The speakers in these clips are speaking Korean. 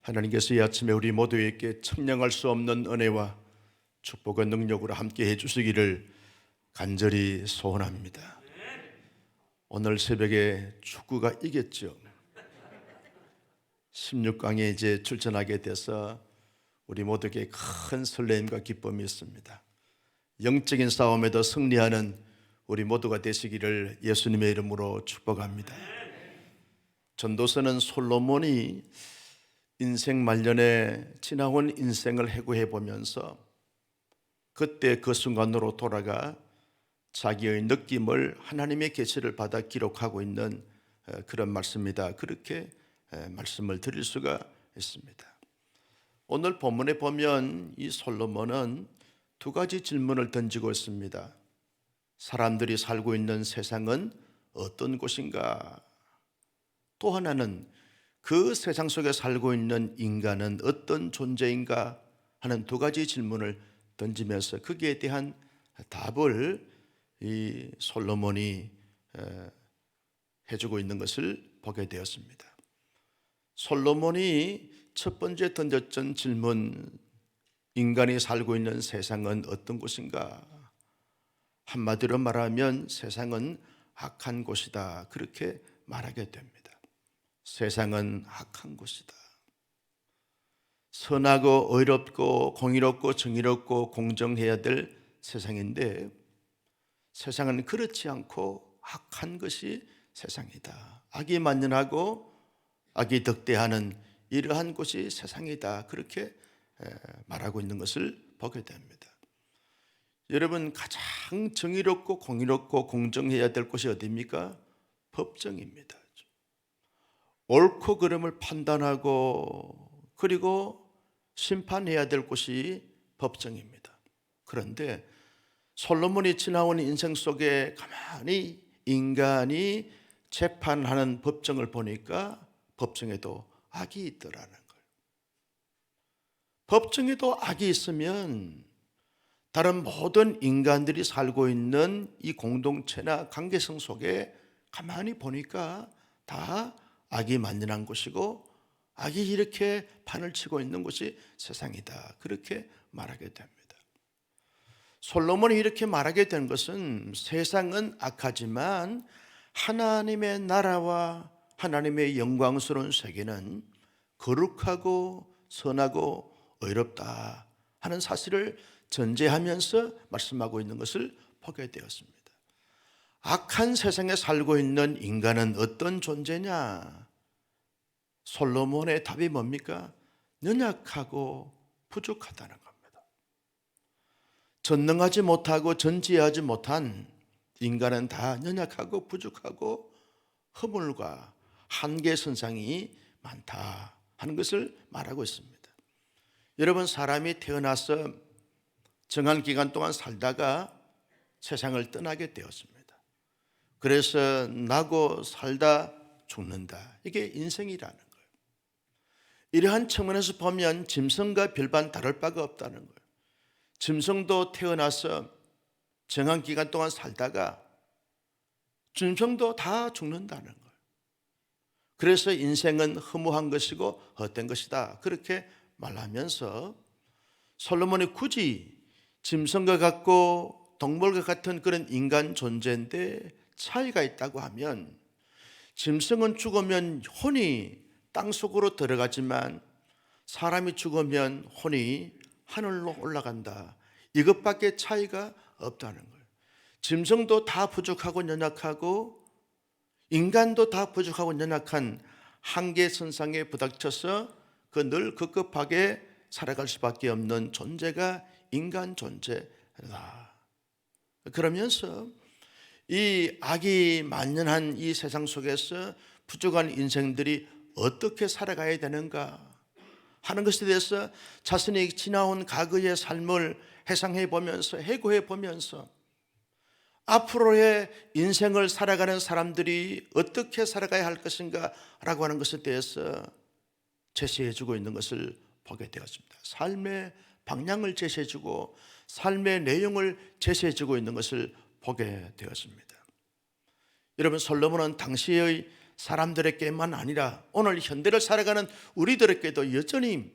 하나님께서 이 아침에 우리 모두에게 청량할 수 없는 은혜와 축복의 능력으로 함께 해주시기를 간절히 소원합니다. 오늘 새벽에 축구가 이겼죠. 16강에 이제 출전하게 돼서 우리 모두에게 큰 설렘과 기쁨이 있습니다. 영적인 싸움에도 승리하는 우리 모두가 되시기를 예수님의 이름으로 축복합니다. 전도서는 솔로몬이 인생 말년에 지나온 인생을 회고해 보면서 그때 그 순간으로 돌아가 자기의 느낌을 하나님의 계시를 받아 기록하고 있는 그런 말씀입니다. 그렇게 말씀을 드릴 수가 있습니다. 오늘 본문에 보면 이 솔로몬은 두 가지 질문을 던지고 있습니다. 사람들이 살고 있는 세상은 어떤 곳인가? 또 하나는 그 세상 속에 살고 있는 인간은 어떤 존재인가 하는 두 가지 질문을 던지면서 거기에 대한 답을 이 솔로몬이 해주고 있는 것을 보게 되었습니다. 솔로몬이 첫 번째 던졌던 질문, 인간이 살고 있는 세상은 어떤 곳인가? 한마디로 말하면 세상은 악한 곳이다, 그렇게 말하게 됩니다. 세상은 악한 곳이다. 선하고 의롭고 공의롭고 정의롭고 공정해야 될 세상인데 세상은 그렇지 않고 악한 것이 세상이다. 악이 만연하고 악이 덕대하는 이러한 곳이 세상이다, 그렇게 말하고 있는 것을 보게 됩니다. 여러분, 가장 정의롭고 공의롭고 공정해야 될 곳이 어디입니까? 법정입니다. 옳고 그름을 판단하고 그리고 심판해야 될 곳이 법정입니다. 그런데 솔로몬이 지나온 인생 속에 가만히 인간이 재판하는 법정을 보니까 법정에도 악이 있더라는 거예요. 법정에도 악이 있으면 다른 모든 인간들이 살고 있는 이 공동체나 관계성 속에 가만히 보니까 다 악이 만연한 곳이고 악이 이렇게 판을 치고 있는 곳이 세상이다, 그렇게 말하게 됩니다. 솔로몬이 이렇게 말하게 된 것은 세상은 악하지만 하나님의 나라와 하나님의 영광스러운 세계는 거룩하고 선하고 의롭다 하는 사실을 전제하면서 말씀하고 있는 것을 보게 되었습니다. 악한 세상에 살고 있는 인간은 어떤 존재냐? 솔로몬의 답이 뭡니까? 연약하고 부족하다는 겁니다. 전능하지 못하고 전지하지 못한 인간은 다 연약하고 부족하고 허물과 한계 선상이 많다 하는 것을 말하고 있습니다. 여러분, 사람이 태어나서 정한 기간 동안 살다가 세상을 떠나게 되었습니다. 그래서 나고 살다 죽는다, 이게 인생이라는 거예요. 이러한 측면에서 보면 짐승과 별반 다를 바가 없다는 거예요. 짐승도 태어나서 정한 기간 동안 살다가 짐승도 다 죽는다는 거예요. 그래서 인생은 허무한 것이고 헛된 것이다, 그렇게 말하면서 솔로몬이 굳이 짐승과 같고 동물과 같은 그런 인간 존재인데 차이가 있다고 하면 짐승은 죽으면 혼이 땅속으로 들어가지만 사람이 죽으면 혼이 하늘로 올라간다, 이것밖에 차이가 없다는 거예요. 짐승도 다 부족하고 연약하고 인간도 다 부족하고 연약한 한계 선상에 부닥쳐서 그 늘 급급하게 살아갈 수밖에 없는 존재가 인간 존재다. 그러면서 이 악이 만연한 이 세상 속에서 부족한 인생들이 어떻게 살아가야 되는가 하는 것에 대해서 자신이 지나온 과거의 삶을 회상해 보면서 해고해 보면서 앞으로의 인생을 살아가는 사람들이 어떻게 살아가야 할 것인가 라고 하는 것에 대해서 제시해 주고 있는 것을 보게 되었습니다. 삶의 방향을 제시해 주고 삶의 내용을 제시해 주고 있는 것을 보게 되었습니다. 여러분, 솔로몬은 당시의 사람들에게만 아니라 오늘 현대를 살아가는 우리들에게도 여전히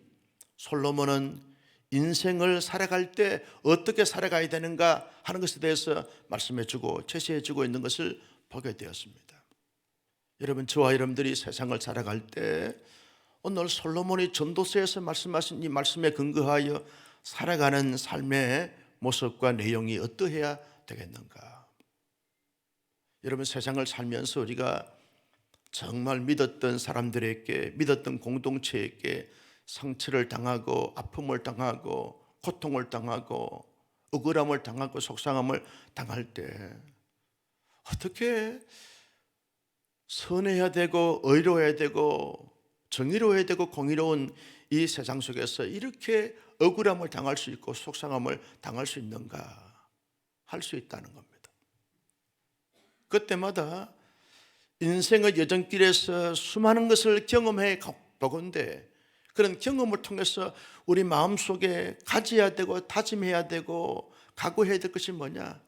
솔로몬은 인생을 살아갈 때 어떻게 살아가야 되는가 하는 것에 대해서 말씀해주고 제시해주고 있는 것을 보게 되었습니다. 여러분, 저와 여러분들이 세상을 살아갈 때 오늘 솔로몬이 전도서에서 말씀하신 이 말씀에 근거하여 살아가는 삶의 모습과 내용이 어떠해야 되겠는가? 여러분, 세상을 살면서 우리가 정말 믿었던 사람들에게, 믿었던 공동체에게 상처를 당하고 아픔을 당하고 고통을 당하고 억울함을 당하고 속상함을 당할 때 어떻게 선해야 되고 의로워야 되고 정의로워야 되고 공의로운 이 세상 속에서 이렇게 억울함을 당할 수 있고 속상함을 당할 수 있는가 할 수 있다는 겁니다. 그때마다 인생의 여정길에서 수많은 것을 경험해 보건대 그런 경험을 통해서 우리 마음속에 가져야 되고 다짐해야 되고 각오해야 될 것이 뭐냐?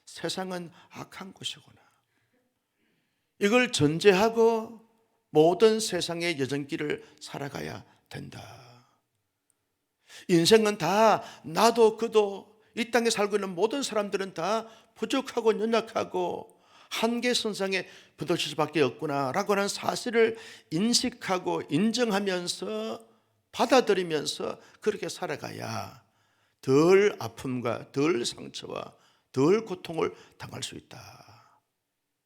세상은 악한 곳이구나. 이걸 전제하고 모든 세상의 여정길을 살아가야 된다. 인생은 다 나도 그도 이 땅에 살고 있는 모든 사람들은 다 부족하고 연약하고 한계선상에 부딪힐 수밖에 없구나라고 하는 사실을 인식하고 인정하면서 받아들이면서 그렇게 살아가야 덜 아픔과 덜 상처와 덜 고통을 당할 수 있다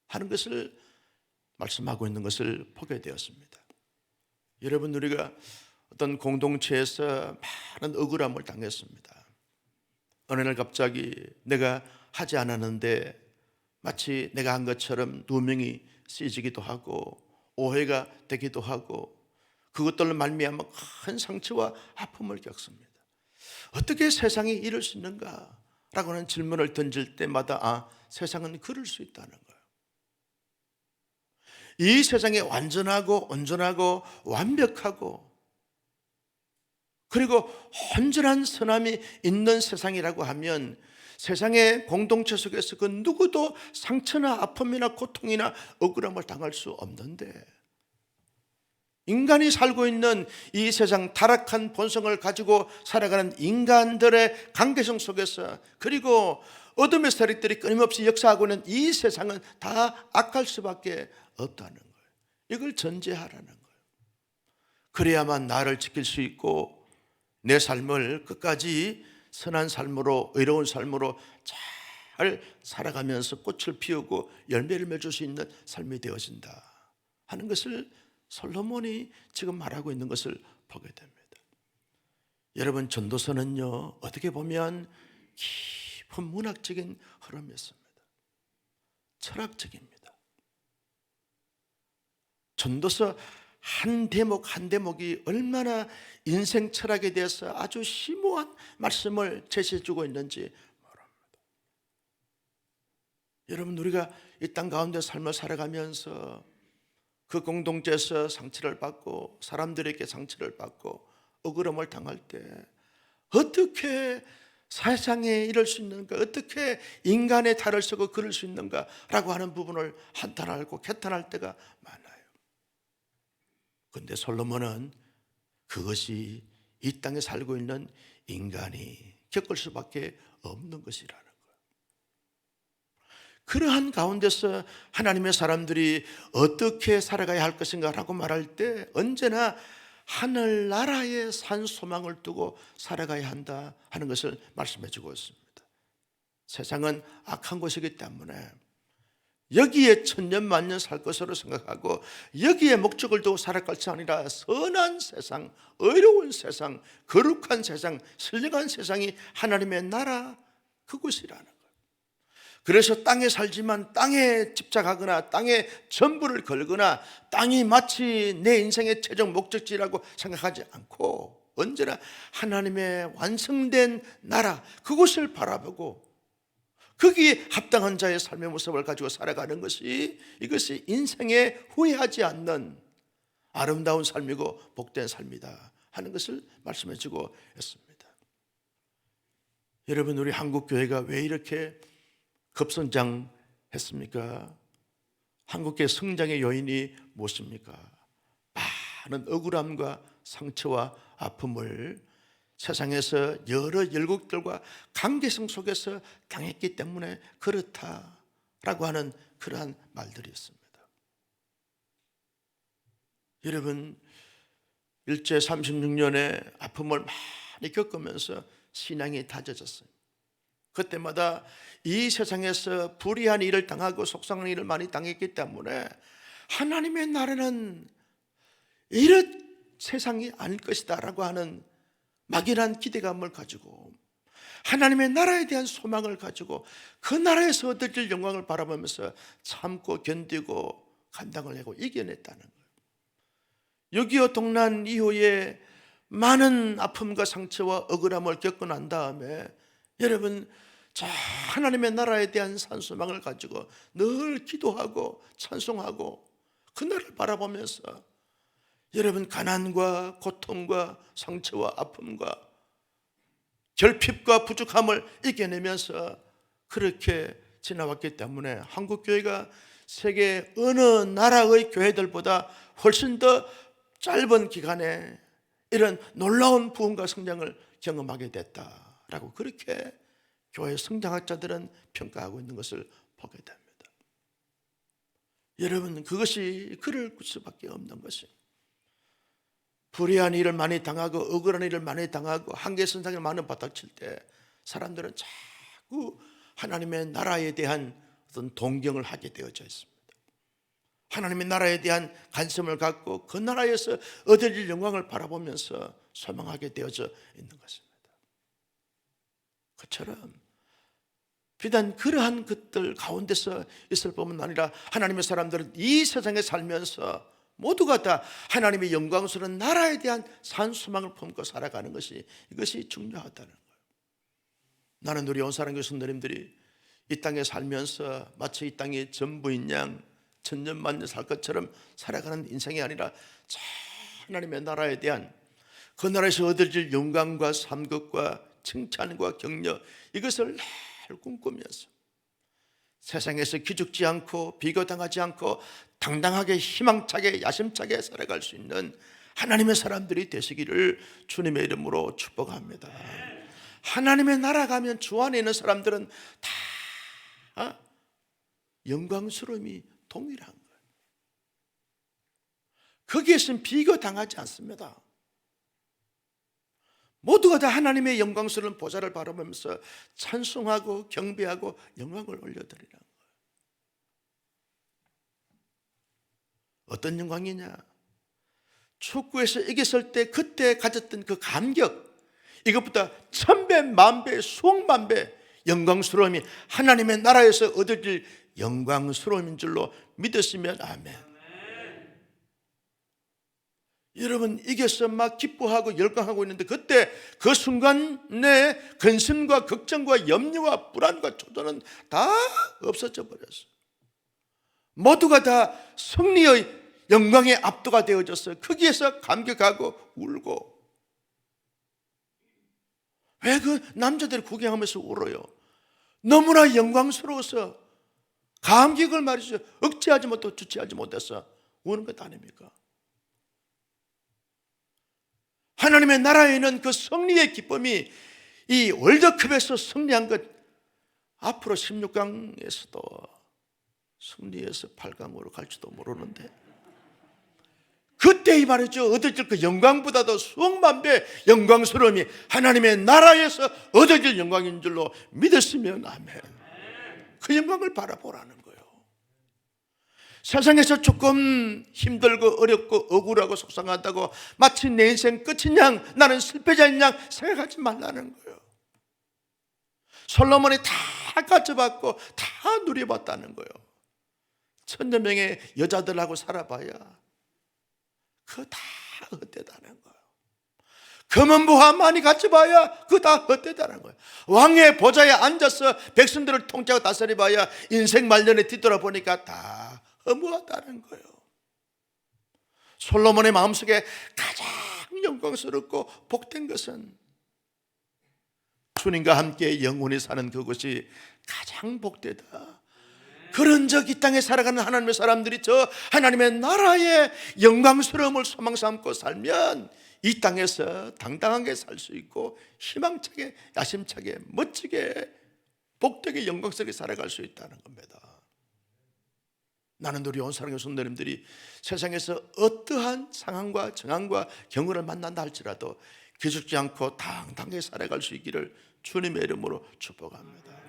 하는 것을 말씀하고 있는 것을 보게 되었습니다. 여러분, 우리가 어떤 공동체에서 많은 억울함을 당했습니다. 어느 날 갑자기 내가 하지 않았는데 마치 내가 한 것처럼 누명이 쓰여지기도 하고 오해가 되기도 하고 그것들로 말미암아 큰 상처와 아픔을 겪습니다. 어떻게 세상이 이럴 수 있는가? 라고 하는 질문을 던질 때마다 세상은 그럴 수 있다는 거예요. 이 세상에 완전하고 온전하고 완벽하고 그리고 온전한 선함이 있는 세상이라고 하면 세상의 공동체 속에서 그 누구도 상처나 아픔이나 고통이나 억울함을 당할 수 없는데 인간이 살고 있는 이 세상 타락한 본성을 가지고 살아가는 인간들의 관계성 속에서 그리고 어둠의 세력들이 끊임없이 역사하고 있는 이 세상은 다 악할 수밖에 없다는 거예요. 이걸 전제하라는 거예요. 그래야만 나를 지킬 수 있고 내 삶을 끝까지 선한 삶으로 의로운 삶으로 잘 살아가면서 꽃을 피우고 열매를 맺을 수 있는 삶이 되어진다 하는 것을 솔로몬이 지금 말하고 있는 것을 보게 됩니다. 여러분, 전도서는요 어떻게 보면 깊은 문학적인 흐름이었습니다. 철학적입니다. 전도서 한 대목 한 대목이 얼마나 인생 철학에 대해서 아주 심오한 말씀을 제시해 주고 있는지 모릅니다. 여러분, 우리가 이 땅 가운데 삶을 살아가면서 그 공동체에서 상처를 받고 사람들에게 상처를 받고 억울함을 당할 때 어떻게 세상에 이럴 수 있는가, 어떻게 인간의 탈을 쓰고 그럴 수 있는가 라고 하는 부분을 한탄하고 개탄할 때가 많아요. 그런데 솔로몬은 그것이 이 땅에 살고 있는 인간이 겪을 수밖에 없는 것이라는 거예요. 그러한 가운데서 하나님의 사람들이 어떻게 살아가야 할 것인가 라고 말할 때 언제나 하늘나라에 산 소망을 두고 살아가야 한다 하는 것을 말씀해 주고 있습니다. 세상은 악한 곳이기 때문에 여기에 천년만년 살 것으로 생각하고 여기에 목적을 두고 살아갈 것이 아니라 선한 세상, 의로운 세상, 거룩한 세상, 신령한 세상이 하나님의 나라 그곳이라는 거예요. 그래서 땅에 살지만 땅에 집착하거나 땅에 전부를 걸거나 땅이 마치 내 인생의 최종 목적지라고 생각하지 않고 언제나 하나님의 완성된 나라 그곳을 바라보고 거기에 합당한 자의 삶의 모습을 가지고 살아가는 것이 이것이 인생에 후회하지 않는 아름다운 삶이고 복된 삶이다 하는 것을 말씀해 주고 있습니다. 여러분, 우리 한국교회가 왜 이렇게 급성장했습니까? 한국교회 성장의 요인이 무엇입니까? 많은 억울함과 상처와 아픔을 세상에서 여러 열국들과 관계성 속에서 당했기 때문에 그렇다라고 하는 그러한 말들이 있습니다. 여러분, 일제 36년의 아픔을 많이 겪으면서 신앙이 다져졌어요. 그때마다 이 세상에서 불의한 일을 당하고 속상한 일을 많이 당했기 때문에 하나님의 나라는 이런 세상이 아닐 것이다 라고 하는 막연한 기대감을 가지고 하나님의 나라에 대한 소망을 가지고 그 나라에서 얻을 영광을 바라보면서 참고 견디고 감당을 하고 이겨냈다는 거예요. 6.25 동란 이후에 많은 아픔과 상처와 억울함을 겪고 난 다음에 여러분, 자, 하나님의 나라에 대한 산소망을 가지고 늘 기도하고 찬송하고 그 나라를 바라보면서 여러분, 가난과 고통과 상처와 아픔과 결핍과 부족함을 이겨내면서 그렇게 지나왔기 때문에 한국교회가 세계 어느 나라의 교회들보다 훨씬 더 짧은 기간에 이런 놀라운 부흥과 성장을 경험하게 됐다라고 그렇게 교회 성장학자들은 평가하고 있는 것을 보게 됩니다. 여러분, 그것이 그럴 수밖에 없는 것입니다. 불의한 일을 많이 당하고 억울한 일을 많이 당하고 한계선상에 많은 바닥칠 때 사람들은 자꾸 하나님의 나라에 대한 어떤 동경을 하게 되어져 있습니다. 하나님의 나라에 대한 관심을 갖고 그 나라에서 얻을 영광을 바라보면서 소망하게 되어져 있는 것입니다. 그처럼 비단 그러한 것들 가운데서 있을 뿐만 아니라 하나님의 사람들은 이 세상에 살면서 모두가 다 하나님의 영광스러운 나라에 대한 산소망을 품고 살아가는 것이 이것이 중요하다는 거예요. 나는 우리 온사랑교회 성도님들이 이 땅에 살면서 마치 이 땅이 전부인 양 천년만년 살 것처럼 살아가는 인생이 아니라 하나님의 나라에 대한 그 나라에서 얻을 영광과 삶것과 칭찬과 격려 이것을 늘 꿈꾸면서 세상에서 기죽지 않고 비교당하지 않고 당당하게 희망차게 야심차게 살아갈 수 있는 하나님의 사람들이 되시기를 주님의 이름으로 축복합니다. 하나님의 나라 가면 주 안에 있는 사람들은 다 영광스러움이 동일한 거예요. 거기에서는 비교당하지 않습니다. 모두가 다 하나님의 영광스러운 보좌를 바라보면서 찬송하고 경배하고 영광을 올려드리는 거예요. 어떤 영광이냐? 축구에서 이겼을 때 그때 가졌던 그 감격, 이것보다 1000배, 10,000배, 수억만 배 영광스러움이 하나님의 나라에서 얻어질 영광스러움인 줄로 믿으시면 아멘. 여러분, 이겨서 막 기뻐하고 열광하고 있는데 그때 그 순간 내 근심과 걱정과 염려와 불안과 초조는 다 없어져 버렸어요. 모두가 다 승리의 영광의 압도가 되어졌어요. 거기에서 감격하고 울고. 왜 그 남자들이 구경하면서 울어요? 너무나 영광스러워서 감격을 말이죠. 억제하지 못하고 주체하지 못해서 우는 것 아닙니까? 하나님의 나라에 있는 그 승리의 기쁨이 이 월드컵에서 승리한 것, 앞으로 16강에서도 승리해서 8강으로 갈지도 모르는데 그때 이 말이죠. 얻어질 그 영광보다도 수억만 배 영광스러움이 하나님의 나라에서 얻어질 영광인 줄로 믿었으면 아멘. 그 영광을 바라보라는 거예요. 세상에서 조금 힘들고 어렵고 억울하고 속상하다고 마치 내 인생 끝인 양, 나는 실패자인 양 생각하지 말라는 거예요. 솔로몬이 다 가져봤고 다 누려봤다는 거예요. 1000여 명의 여자들하고 살아봐야 그거 다 헛되다는 거예요. 금은 부하 많이 가져봐야 그거 다 헛되다는 거예요. 왕의 보좌에 앉아서 백성들을 통치하고 다스려봐야 인생 말년에 뒤돌아보니까 다 허무하다는 거예요. 솔로몬의 마음속에 가장 영광스럽고 복된 것은 주님과 함께 영원히 사는 그것이 가장 복되다. 그런 적 이 땅에 살아가는 하나님의 사람들이 저 하나님의 나라의 영광스러움을 소망 삼고 살면 이 땅에서 당당하게 살 수 있고 희망차게, 야심차게, 멋지게, 복되게, 영광스럽게 살아갈 수 있다는 겁니다. 나는 우리 온 사랑의 성도님들이 세상에서 어떠한 상황과 정황과 경우를 만난다 할지라도 기죽지 않고 당당하게 살아갈 수 있기를 주님의 이름으로 축복합니다.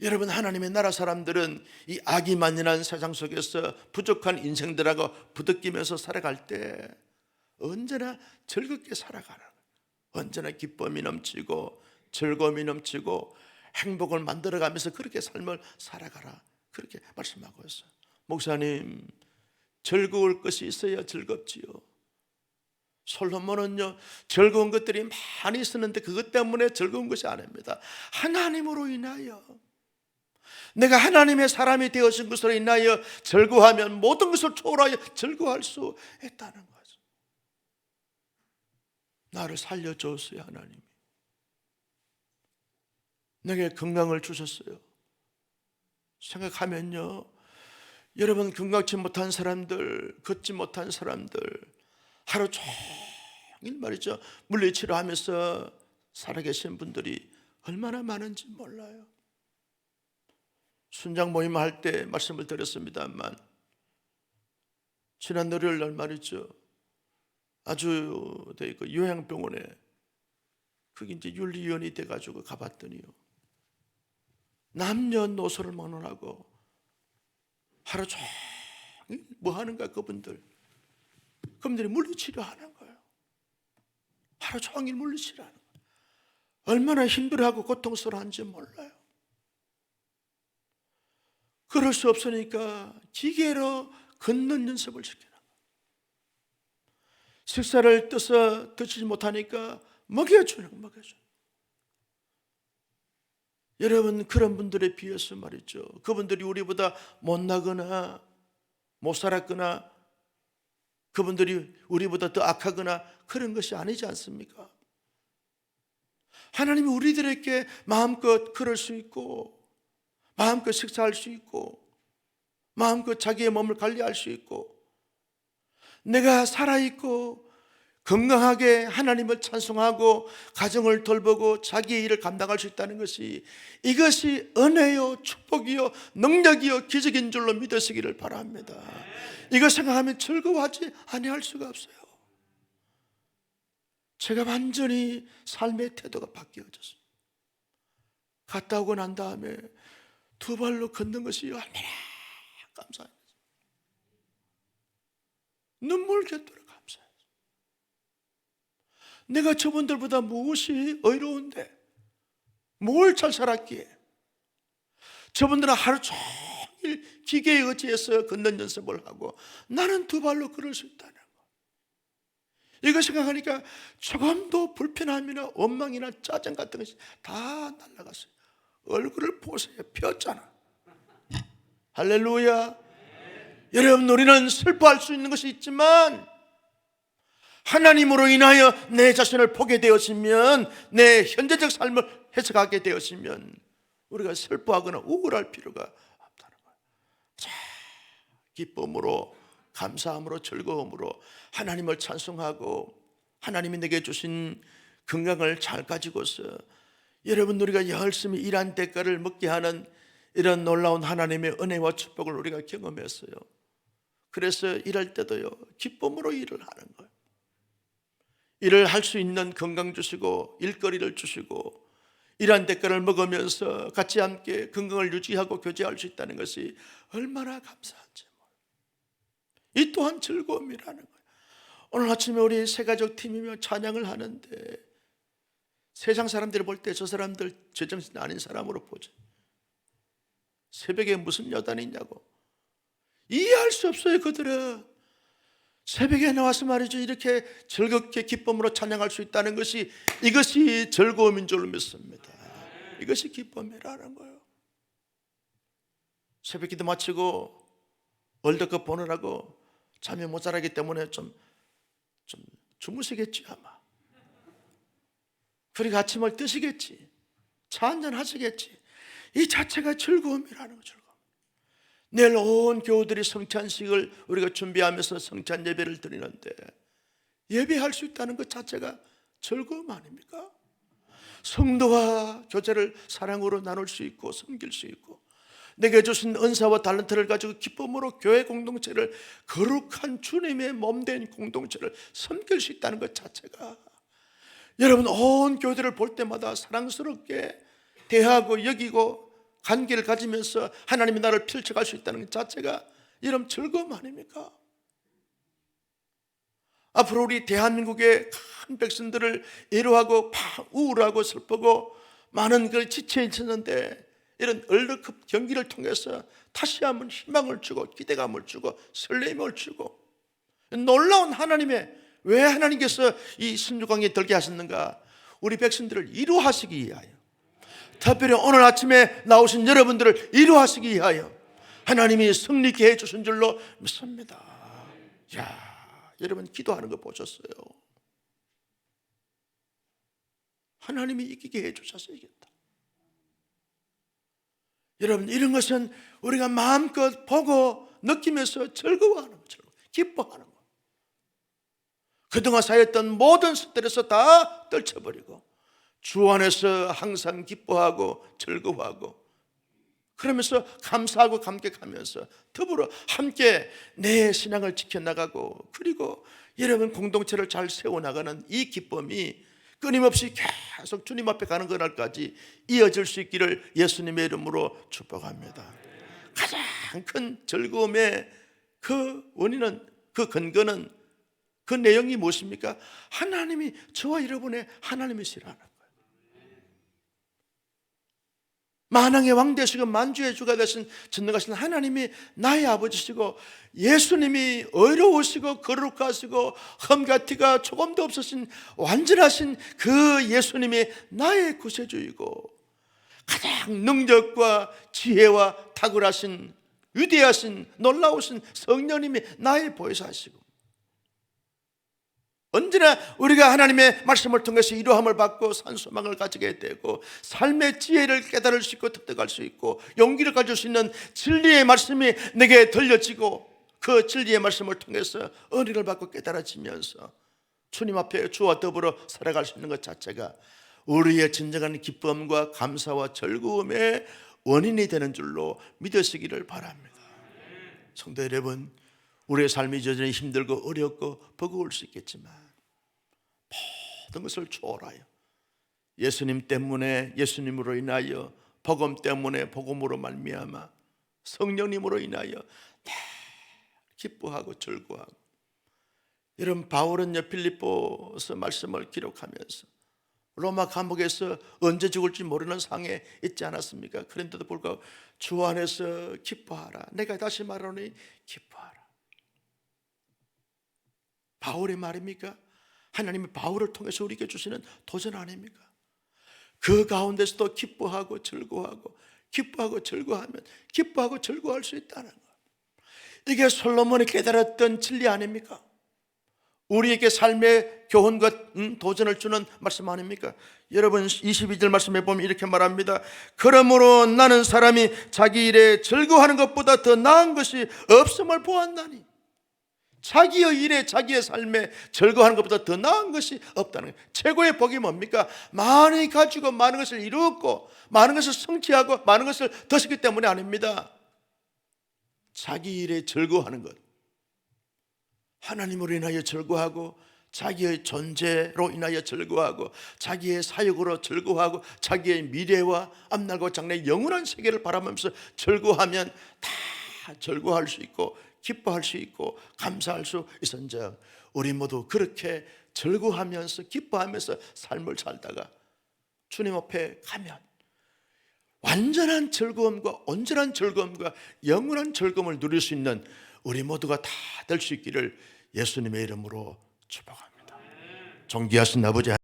여러분, 하나님의 나라 사람들은 이 악이 만연한 세상 속에서 부족한 인생들하고 부대끼면서 살아갈 때 언제나 즐겁게 살아가는, 언제나 기쁨이 넘치고 즐거움이 넘치고 행복을 만들어가면서 그렇게 삶을 살아가라, 그렇게 말씀하고 있어요. 목사님, 즐거울 것이 있어야 즐겁지요. 솔로몬은요, 즐거운 것들이 많이 있었는데 그것 때문에 즐거운 것이 아닙니다. 하나님으로 인하여, 내가 하나님의 사람이 되어진 것으로 인하여 즐거워하면 모든 것을 초월하여 즐거워할 수 있다는 거죠. 나를 살려줬어요. 하나님이 내게 건강을 주셨어요. 생각하면요, 여러분, 건강치 못한 사람들, 걷지 못한 사람들, 하루 종일 말이죠, 물리치료하면서 살아계신 분들이 얼마나 많은지 몰라요. 순장 모임 할 때 말씀을 드렸습니다만, 지난 월요일 날 말이죠, 아주 요양병원에 그게 이제 윤리위원이 돼가지고 가봤더니요, 남녀노소를 막론하고 하루 종일 뭐 하는가, 그분들이 물리치료하는 거예요. 하루 종일 물리치료하는 거예요. 얼마나 힘들어하고 고통스러운지 몰라요. 그럴 수 없으니까 기계로 걷는 연습을 시키는 거예요. 식사를 떠서 드시지 못하니까 먹여주는 거예요. 여러분, 그런 분들에 비해서 말이죠, 그분들이 우리보다 못나거나 못 살았거나 그분들이 우리보다 더 악하거나 그런 것이 아니지 않습니까? 하나님이 우리들에게 마음껏 걸을 수 있고, 마음껏 식사할 수 있고, 마음껏 자기의 몸을 관리할 수 있고, 내가 살아있고 건강하게 하나님을 찬송하고 가정을 돌보고 자기의 일을 감당할 수 있다는 것이, 이것이 은혜요, 축복이요, 능력이요, 기적인 줄로 믿으시기를 바랍니다. 이거 생각하면 즐거워하지 아니할 수가 없어요. 제가 완전히 삶의 태도가 바뀌어졌어요. 갔다 오고 난 다음에 두 발로 걷는 것이 얼마나 감사합니다. 눈물 곁도록 감사해요. 내가 저분들보다 무엇이 어려운데, 뭘 잘 살았기에. 저분들은 하루 종일 기계에 의지해서 걷는 연습을 하고 나는 두 발로 걸을 수 있다는 거. 이거 생각하니까 조금도 불편함이나 원망이나 짜증 같은 것이 다 날아갔어요. 얼굴을 보세요. 폈잖아. 할렐루야. 여러분, 우리는 슬퍼할 수 있는 것이 있지만 하나님으로 인하여 내 자신을 보게 되었으면, 내 현재적 삶을 해석하게 되었으면 우리가 슬퍼하거나 우울할 필요가 없다는 거예요. 자, 기쁨으로, 감사함으로, 즐거움으로 하나님을 찬송하고 하나님이 내게 주신 건강을 잘 가지고서 여러분, 우리가 열심히 일한 대가를 먹게 하는 이런 놀라운 하나님의 은혜와 축복을 우리가 경험했어요. 그래서 일할 때도요, 기쁨으로 일을 하는 거예요. 일을 할 수 있는 건강 주시고 일거리를 주시고 일한 대가를 먹으면서 같이 함께 건강을 유지하고 교제할 수 있다는 것이 얼마나 감사한지. 이 또한 즐거움이라는 거예요. 오늘 아침에 우리 새가족 팀이며 찬양을 하는데 세상 사람들이 볼 때 저 사람들 제정신 아닌 사람으로 보죠. 새벽에 무슨 여단이 있냐고 이해할 수 없어요. 그들은 새벽에 나와서 말이죠, 이렇게 즐겁게 기쁨으로 찬양할 수 있다는 것이, 이것이 즐거움인 줄로 믿습니다. 이것이 기쁨이라는 거예요. 새벽 기도 마치고 월드컵 보느라고 잠이 모자라기 때문에 좀 주무시겠지 아마. 그리고 아침을 드시겠지, 차 한잔 하시겠지. 이 자체가 즐거움이라는 거죠. 내일 온 교우들이 성찬식을 우리가 준비하면서 성찬 예배를 드리는데 예배할 수 있다는 것 자체가 즐거움 아닙니까? 성도와 교제를 사랑으로 나눌 수 있고 섬길 수 있고 내게 주신 은사와 달란트를 가지고 기쁨으로 교회 공동체를 거룩한 주님의 몸된 공동체를 섬길 수 있다는 것 자체가 여러분 온 교회들을 볼 때마다 사랑스럽게 대하고 여기고 관계를 가지면서 하나님의 나라를 펼쳐갈 수 있다는 것 자체가 이런 즐거움 아닙니까? 앞으로 우리 대한민국의 큰 백성들을 애로하고 우울하고 슬프고 많은 그 지쳐 있었는데 이런 월드컵 경기를 통해서 다시 한번 희망을 주고 기대감을 주고 설렘을 주고 놀라운 하나님의 왜 하나님께서 이 16강에 들게 하셨는가? 우리 백성들을 이루하시기 위하여, 특별히 오늘 아침에 나오신 여러분들을 이루하시기 위하여 하나님이 승리케 해주신 줄로 믿습니다. 야, 여러분 기도하는 거 보셨어요? 하나님이 이기게 해주셨어야겠다. 여러분 이런 것은 우리가 마음껏 보고 느끼면서 즐거워하는 거죠. 기뻐하는 거. 그동안 쌓였던 모든 스트레스 다 떨쳐버리고 주 안에서 항상 기뻐하고 즐거워하고 그러면서 감사하고 감격하면서 더불어 함께 내 신앙을 지켜나가고 그리고 여러분 공동체를 잘 세워나가는 이 기쁨이 끊임없이 계속 주님 앞에 가는 그날까지 이어질 수 있기를 예수님의 이름으로 축복합니다. 가장 큰 즐거움의 그 원인은, 그 근거는, 그 내용이 무엇입니까? 하나님이 저와 여러분의 하나님이시라는 거예요. 만왕의 왕 되시고 만주의 주가 되신 전능하신 하나님이 나의 아버지시고 예수님이 의로우시고 거룩하시고 흠과 티가 조금도 없으신 완전하신 그 예수님이 나의 구세주이고 가장 능력과 지혜와 탁월하신 위대하신 놀라우신 성령님이 나의 보혜사시고 언제나 우리가 하나님의 말씀을 통해서 이루함을 받고 산소망을 가지게 되고 삶의 지혜를 깨달을 수 있고 습득할 수 있고 용기를 가질 수 있는 진리의 말씀이 내게 들려지고 그 진리의 말씀을 통해서 은혜를 받고 깨달아지면서 주님 앞에 주와 더불어 살아갈 수 있는 것 자체가 우리의 진정한 기쁨과 감사와 즐거움의 원인이 되는 줄로 믿으시기를 바랍니다. 성도 여러분, 우리의 삶이 여전히 힘들고 어렵고 버거울 수 있겠지만 모든 것을 초월하여 예수님 때문에, 예수님으로 인하여, 복음 때문에, 복음으로 말미암아 성령님으로 인하여 다 기뻐하고 즐거워하고. 여러분 바울은요 빌립보서 말씀을 기록하면서 로마 감옥에서 언제 죽을지 모르는 상에 있지 않았습니까? 그런데도 불구하고 주 안에서 기뻐하라. 내가 다시 말하노니 기뻐하라. 바울의 말입니까? 하나님이 바울을 통해서 우리에게 주시는 도전 아닙니까? 그 가운데서도 기뻐하고 즐거워하고 기뻐하고 즐거워하면 기뻐하고 즐거워할 수 있다는 것. 이게 솔로몬이 깨달았던 진리 아닙니까? 우리에게 삶의 교훈과 도전을 주는 말씀 아닙니까? 여러분 22절 말씀에 보면 이렇게 말합니다. 그러므로 나는 사람이 자기 일에 즐거워하는 것보다 더 나은 것이 없음을 보았나니. 자기의 일에 자기의 삶에 즐거워하는 것보다 더 나은 것이 없다는 거예요. 최고의 복이 뭡니까? 많이 가지고 많은 것을 이루었고 많은 것을 성취하고 많은 것을 덧었기 때문에 아닙니다. 자기 일에 즐거워하는 것, 하나님으로 인하여 즐거워하고 자기의 존재로 인하여 즐거워하고 자기의 사역으로 즐거워하고 자기의 미래와 앞날과 장래의 영원한 세계를 바라보면서 즐거워하면 다 즐거워할 수 있고 기뻐할 수 있고 감사할 수 있은즉 우리 모두 그렇게 즐거워하면서 기뻐하면서 삶을 살다가 주님 앞에 가면 완전한 즐거움과 온전한 즐거움과 영원한 즐거움을 누릴 수 있는 우리 모두가 다 될 수 있기를 예수님의 이름으로 축복합니다. 존귀하신 아버지